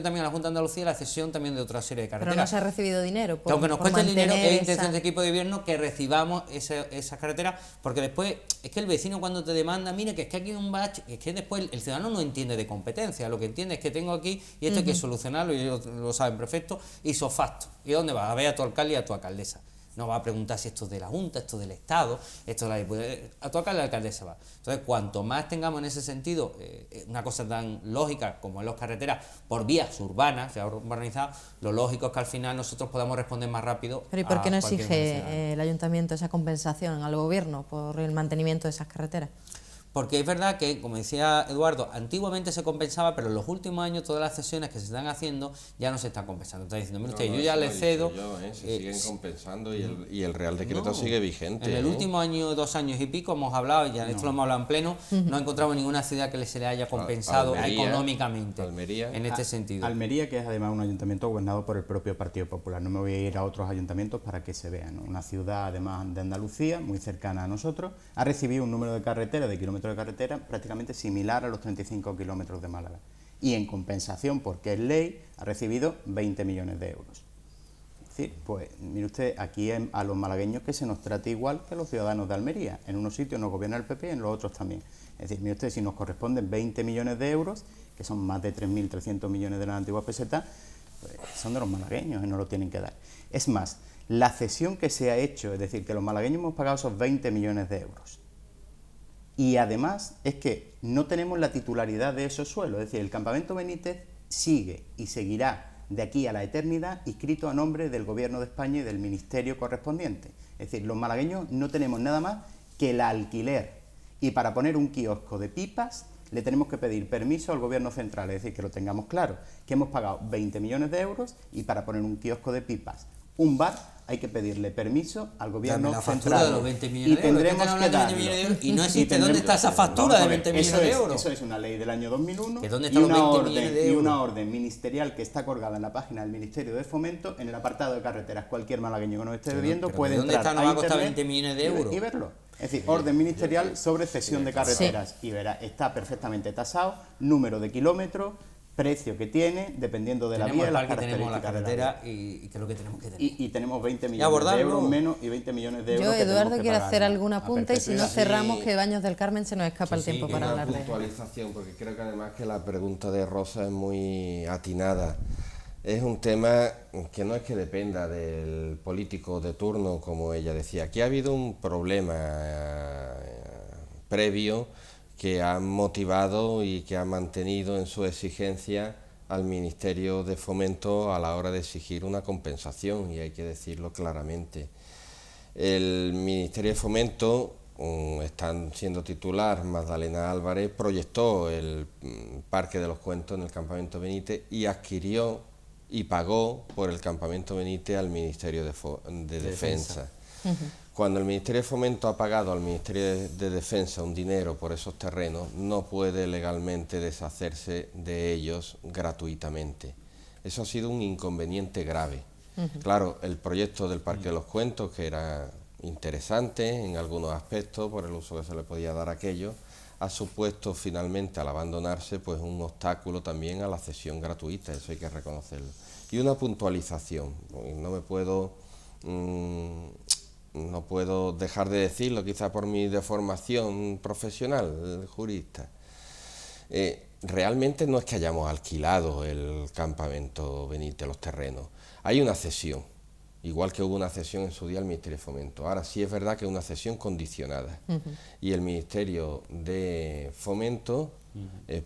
también a la Junta de Andalucía la cesión también de otra serie de carreteras.
Pero no se ha recibido dinero.
Que aunque nos cueste el dinero, es intención del equipo de gobierno que recibamos esas carreteras, porque después es que el vecino cuando te demanda, mira, que es que aquí hay un bache, es que después el ciudadano no entiende de competencia, lo que entiende es que tengo aquí y esto hay que solucionarlo, y ellos lo saben perfecto, ipso facto. ¿Y dónde vas? A ver a tu alcalde y a tu alcaldesa. No va a preguntar si esto es de la Junta, esto es del Estado, esto es de la Diputación. A tu alcalde y a la alcaldesa va. Entonces, cuanto más tengamos en ese sentido una cosa tan lógica como en las carreteras, por vías urbanas, ya urbanizadas, lo lógico es que al final nosotros podamos responder más rápido.
Pero ¿y por qué no exige el ayuntamiento esa compensación al gobierno por el mantenimiento de esas carreteras?
Porque es verdad que, como decía Eduardo, antiguamente se compensaba, pero en los últimos años todas las cesiones que se están haciendo ya no se están compensando. Está diciendo, mire usted, yo ya le cedo...
se siguen compensando y el Real Decreto sigue vigente.
En el último año, 2 años y pico, hemos hablado, y ya esto lo hemos hablado en pleno, no encontramos ninguna ciudad que se le haya compensado económicamente en este sentido.
Almería, que es además un ayuntamiento gobernado por el propio Partido Popular. No me voy a ir a otros ayuntamientos para que se vean, ¿no? Una ciudad, además de Andalucía, muy cercana a nosotros, ha recibido un número de carreteras, de kilómetros de carretera, prácticamente similar a los 35 kilómetros de Málaga. Y en compensación, porque es ley, ha recibido 20 millones de euros. Es decir, pues mire usted, aquí a los malagueños que se nos trate igual que a los ciudadanos de Almería. En unos sitios nos gobierna el PP y en los otros también. Es decir, mire usted, si nos corresponden 20 millones de euros, que son más de 3.300 millones de las antiguas pesetas, pues son de los malagueños y no lo tienen que dar. Es más, la cesión que se ha hecho, es decir, que los malagueños hemos pagado esos 20 millones de euros. Y además es que no tenemos la titularidad de esos suelos, es decir, el campamento Benítez sigue y seguirá de aquí a la eternidad inscrito a nombre del Gobierno de España y del ministerio correspondiente. Es decir, los malagueños no tenemos nada más que el alquiler, y para poner un kiosco de pipas le tenemos que pedir permiso al Gobierno central, es decir, que lo tengamos claro, que hemos pagado 20 millones de euros y para poner un kiosco de pipas, un bar, hay que pedirle permiso al gobierno
la
central.
Factura de los 20 millones de euros.
Tendremos que darlo.
Y no existe. ¿Dónde está esa factura de 20 millones de euros?
Eso es una ley del año 2001
¿Dónde están los 20 millones de euros?
Y una orden ministerial que está colgada en la página del Ministerio de Fomento en el apartado de carreteras. Cualquier malagueño que nos esté viendo puede entrar
¿Dónde va a costar 20 millones de euros?
Y verlo. Es decir, orden ministerial sobre cesión de carreteras. Y verá, está perfectamente tasado, número de kilómetros, precio que tiene, dependiendo de la vía, las características
tenemos la carretera y que es lo que tenemos que tener.
Y tenemos 20 millones de euros menos y 20 millones de euros.
Yo,
que
Eduardo, quiero
pagar,
hacer algún apunte y si no cerramos,
sí.
que Baños del Carmen se nos escapa el tiempo para hablar de él.
Puntualización, porque creo que además que la pregunta de Rosa es muy atinada. Es un tema que no es que dependa del político de turno, como ella decía. Aquí ha habido un problema previo que ha motivado y que ha mantenido en su exigencia al Ministerio de Fomento a la hora de exigir una compensación, y hay que decirlo claramente. El Ministerio de Fomento, están siendo titular Magdalena Álvarez, proyectó el Parque de los Cuentos en el Campamento Benítez y adquirió y pagó por el Campamento Benítez al Ministerio de Defensa. Cuando el Ministerio de Fomento ha pagado al Ministerio de Defensa un dinero por esos terrenos, no puede legalmente deshacerse de ellos gratuitamente. Eso ha sido un inconveniente grave. Claro, el proyecto del Parque de los Cuentos, que era interesante en algunos aspectos por el uso que se le podía dar a aquello, ha supuesto finalmente, al abandonarse, pues un obstáculo también a la cesión gratuita, eso hay que reconocerlo. Y una puntualización, no puedo dejar de decirlo, quizá por mi deformación profesional, jurista. Realmente no es que hayamos alquilado el campamento Benítez, los terrenos. Hay una cesión, igual que hubo una cesión en su día al Ministerio de Fomento. Ahora sí es verdad que es una cesión condicionada. Y el Ministerio de Fomento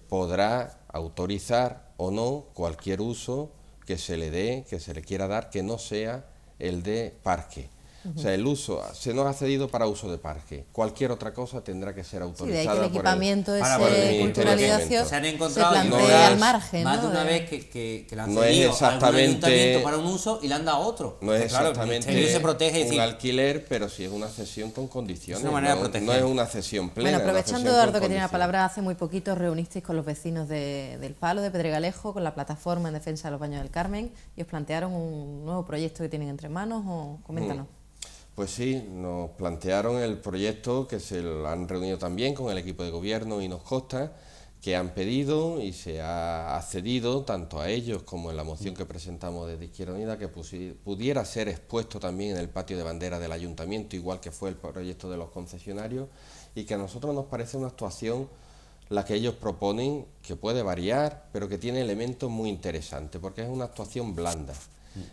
podrá autorizar o no cualquier uso que se le dé, que se le quiera dar, que no sea el de parque. O sea, el uso se nos ha cedido para uso de parque. Cualquier otra cosa tendrá que ser autorizada.
Sí, de ahí que el equipamiento
por
de culturalización
se han encontrado
se plantea al margen,
más
¿no?
de una vez que le han
no
cedido
es
a algún
exactamente
ayuntamiento para un uso y le han dado otro.
No es
claro,
exactamente
se protege,
un alquiler, pero sí es una cesión con condiciones.
Es una manera de proteger.
No es una cesión plena.
Bueno, aprovechando, Eduardo, que tiene la palabra, hace muy poquito reunisteis con los vecinos del Palo, de Pedregalejo, con la plataforma en defensa de los Baños del Carmen, y os plantearon un nuevo proyecto que tienen entre manos, o coméntanos.
Pues sí, nos plantearon el proyecto, que se lo han reunido también con el equipo de gobierno y nos consta que han pedido y se ha accedido tanto a ellos como en la moción que presentamos desde Izquierda Unida, que pudiera ser expuesto también en el patio de bandera del ayuntamiento, igual que fue el proyecto de los concesionarios, y que a nosotros nos parece una actuación la que ellos proponen, que puede variar, pero que tiene elementos muy interesantes, porque es una actuación blanda,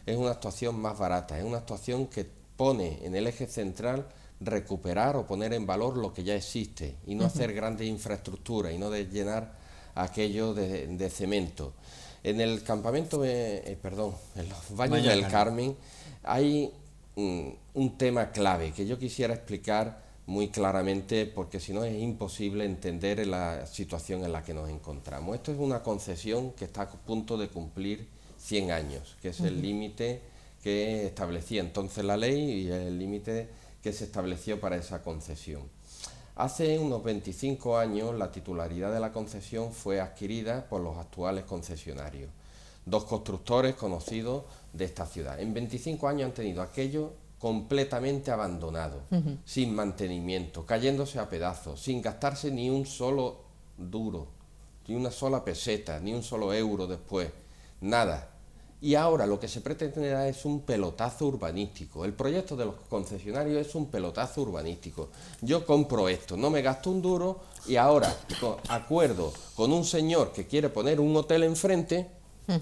es una actuación más barata, es una actuación que pone en el eje central recuperar o poner en valor lo que ya existe y no hacer grandes infraestructuras y no de llenar aquello de cemento. En el campamento, en los baños del Carmen hay un tema clave que yo quisiera explicar muy claramente, porque si no es imposible entender la situación en la que nos encontramos. Esto es una concesión que está a punto de cumplir 100 años, que es el límite que establecía entonces la ley y el límite que se estableció para esa concesión. Hace unos 25 años la titularidad de la concesión fue adquirida por los actuales concesionarios, dos constructores conocidos de esta ciudad. En 25 años han tenido aquello completamente abandonado, sin mantenimiento, cayéndose a pedazos, sin gastarse ni un solo duro, ni una sola peseta, ni un solo euro después, nada. Y ahora lo que se pretende es un pelotazo urbanístico. El proyecto de los concesionarios es un pelotazo urbanístico. Yo compro esto, no me gasto un duro y ahora acuerdo con un señor que quiere poner un hotel enfrente,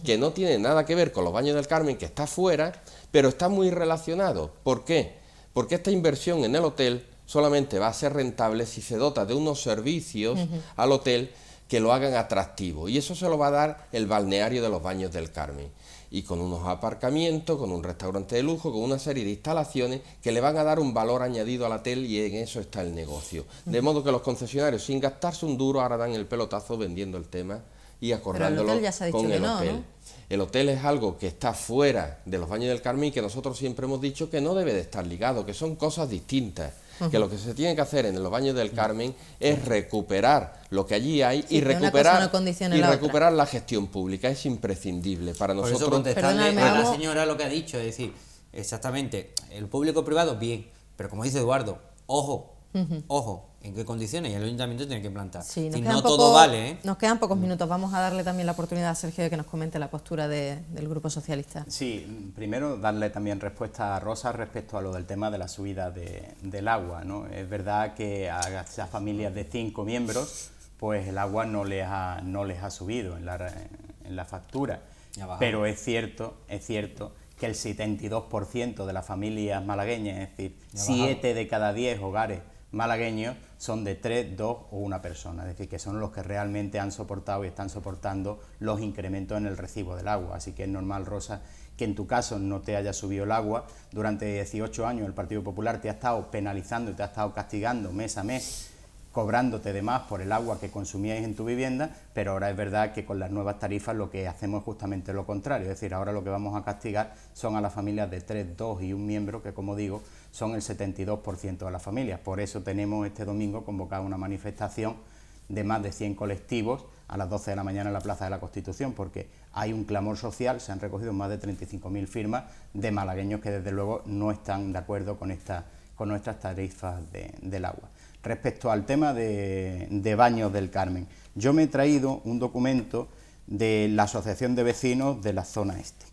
que no tiene nada que ver con los baños del Carmen, que está fuera, pero está muy relacionado. ¿Por qué? Porque esta inversión en el hotel solamente va a ser rentable si se dota de unos servicios al hotel que lo hagan atractivo, y eso se lo va a dar el balneario de los baños del Carmen, y con unos aparcamientos, con un restaurante de lujo, con una serie de instalaciones que le van a dar un valor añadido al hotel, y en eso está el negocio. De modo que los concesionarios, sin gastarse un duro, ahora dan el pelotazo vendiendo el tema y acordándolo con el hotel. ¿No? El hotel es algo que está fuera de los baños del Carmen y que nosotros siempre hemos dicho que no debe de estar ligado, que son cosas distintas, que lo que se tiene que hacer en los baños del Carmen es recuperar lo que allí hay y recuperar la gestión pública. Es imprescindible para nosotros.
Por eso contestarle a la señora lo que ha dicho, es decir, exactamente, el público privado bien, pero como dice Eduardo, ojo, ojo, en qué condiciones, y el ayuntamiento tiene que plantar.
Sí,
no todo vale, ¿eh?
Nos quedan pocos minutos, vamos a darle también la oportunidad a Sergio de que nos comente la postura del Grupo Socialista.
Sí, primero darle también respuesta a Rosa respecto a lo del tema de la subida del agua, ¿no? Es verdad que a esas familias de 5 miembros, pues el agua no les ha subido en la factura, pero es cierto que el 72% de las familias malagueñas, es decir, 7 de cada 10 hogares malagueños son de 3, 2 o 1 persona, es decir, que son los que realmente han soportado y están soportando los incrementos en el recibo del agua. Así que es normal, Rosa, que en tu caso no te haya subido el agua. Durante 18 años el Partido Popular te ha estado penalizando y te ha estado castigando mes a mes, cobrándote de más por el agua que consumíais en tu vivienda, pero ahora es verdad que con las nuevas tarifas lo que hacemos es justamente lo contrario, es decir, ahora lo que vamos a castigar son a las familias de 3, 2 y 1 miembro, que como digo, son el 72% de las familias. Por eso tenemos este domingo convocada una manifestación de más de 100 colectivos a las 12 de la mañana en la Plaza de la Constitución, porque hay un clamor social, se han recogido más de 35.000 firmas de malagueños que desde luego no están de acuerdo con nuestras tarifas del agua. Respecto al tema de baños del Carmen, yo me he traído un documento de la Asociación de Vecinos de la Zona Este.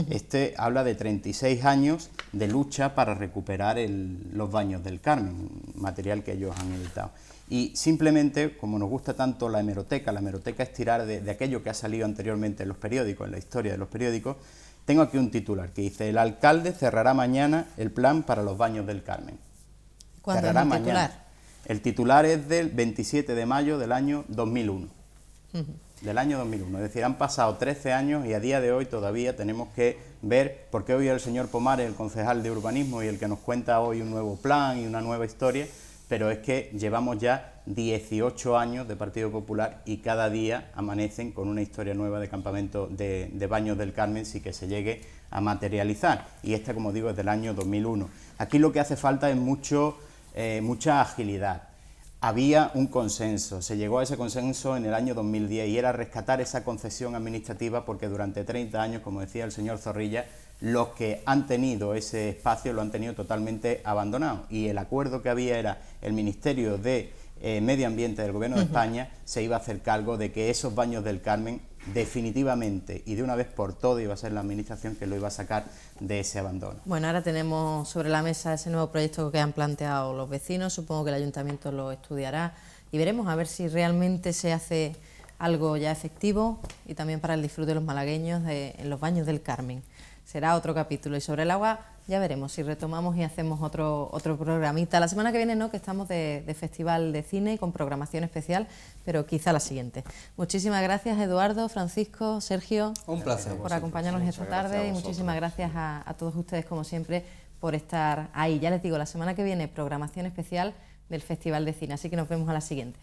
Este habla de 36 años de lucha para recuperar los baños del Carmen, material que ellos han editado. Y simplemente, como nos gusta tanto la hemeroteca es tirar de aquello que ha salido anteriormente en los periódicos, en la historia de los periódicos. Tengo aquí un titular que dice: el alcalde cerrará mañana el plan para los baños del Carmen.
¿Cuándo es el titular?
El titular es del 27 de mayo del año 2001. Del año 2001, es decir, han pasado 13 años y a día de hoy todavía tenemos que ver, porque hoy el señor Pomares, el concejal de urbanismo y el que nos cuenta hoy un nuevo plan y una nueva historia, pero es que llevamos ya 18 años de Partido Popular y cada día amanecen con una historia nueva de campamento de baños del Carmen, si que se llegue a materializar, y esta, como digo, es del año 2001. Aquí lo que hace falta es mucha agilidad. Había un consenso, se llegó a ese consenso en el año 2010 y era rescatar esa concesión administrativa, porque durante 30 años, como decía el señor Zorrilla, los que han tenido ese espacio lo han tenido totalmente abandonado, y el acuerdo que había era el Ministerio de Medio Ambiente del Gobierno de España se iba a hacer cargo de que esos baños del Carmen definitivamente y de una vez por todas iba a ser la administración que lo iba a sacar de ese abandono.
Bueno, ahora tenemos sobre la mesa ese nuevo proyecto que han planteado los vecinos, supongo que el ayuntamiento lo estudiará y veremos a ver si realmente se hace algo ya efectivo y también para el disfrute de los malagueños en los baños del Carmen. Será otro capítulo y sobre el agua ya veremos si retomamos y hacemos otro programita. La semana que viene no, que estamos de festival de cine con programación especial, pero quizá la siguiente. Muchísimas gracias Eduardo, Francisco, Sergio.
Un placer
por acompañarnos esta tarde y muchísimas gracias a todos ustedes como siempre por estar ahí. Ya les digo, la semana que viene programación especial del Festival de Cine, así que nos vemos a la siguiente.